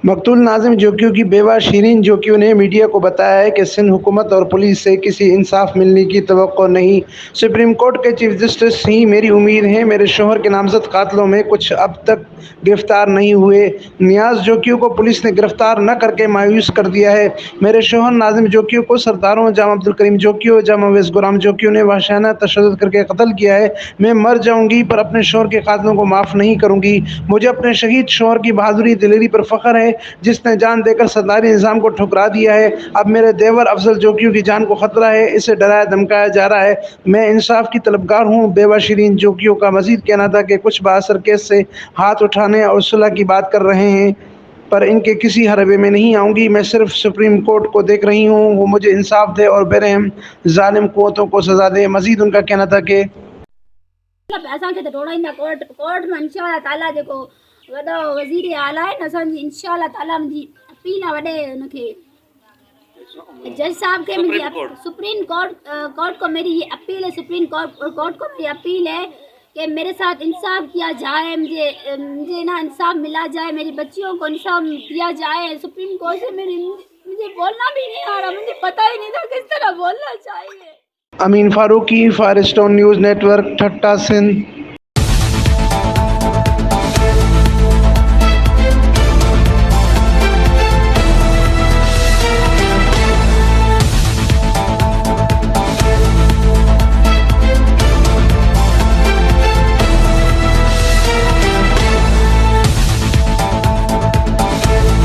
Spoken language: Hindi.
मकतूल नाजिम जोकियो की बेवा शीरीन जोकियो ने मीडिया को बताया है कि सिंध हुकूमत और पुलिस से किसी इंसाफ मिलने की तवक्को नहीं। सुप्रीम कोर्ट के चीफ जस्टिस ही मेरी उम्मीद है। मेरे शोहर के नामजद कातलों में कुछ अब तक गिरफ्तार नहीं हुए। नियाज जोकियो को पुलिस ने गिरफ्तार न करके मायूस कर दिया है। मेरे शोहर नाजिम जोकियो को सरदारों जाम अब्दुल करीम जोकियो, जाम अवैस गुलाम जोकियो ने वहशाना तशद्दुद करके कत्ल किया है। मैं मर जाऊंगी पर अपने शोहर के कातलों को माफ़ नहीं करूंगी। मुझे अपने शहीद शोहर की बहादुरी दिलेरी पर फख्र है जिसने जान देकर सरदारी निज़ाम को ठुकरा दिया है। अब मेरे देवर अफजल जोकियो की जान को खतरा है। इसे डराया धमकाया जा रहा है। मैं इंसाफ की तलबगार हूँ। बेवा शीरीन जोकियो का मजीद कहना था कि कुछ बाअसर केस से हाथ उठाने और सुलह की बात कर रहे हैं पर इनके किसी हरबे में नहीं आऊँगी। मैं सिर्फ सुप्रीम कोर्ट को देख रही हूँ, वो मुझे इंसाफ दे और बेरहम जालिम कुव्वतों को सज़ा दे। मजीद उनका कहना था कि असांखे त टोड़ाईंदा कोर्ट में इंशाअल्लाह ताला जेको वॾो वज़ीर आला आहे न असांजी इंशाअल्लाह ताला मुंहिंजी अपील आहे वॾे हुनखे जज साहब के मुझे सुप्रीम कोर्ट को मेरी ये अपील है। सुप्रीम कोर्ट को मेरी अपील है कि मेरे साथ इंसाफ किया जाए। मुझे ना इंसाफ मिला जाए। मेरी बच्चियों को इंसाफ दिया जाए। सुप्रीम कोर्ट से मुझे बोलना भी नहीं आ रहा। मुझे पता ही नहीं था किस तरह बोलना चाहिए। अमीन फारूकी, फायरस्टोन न्यूज़ नेटवर्क, ठट्टा, सिंध।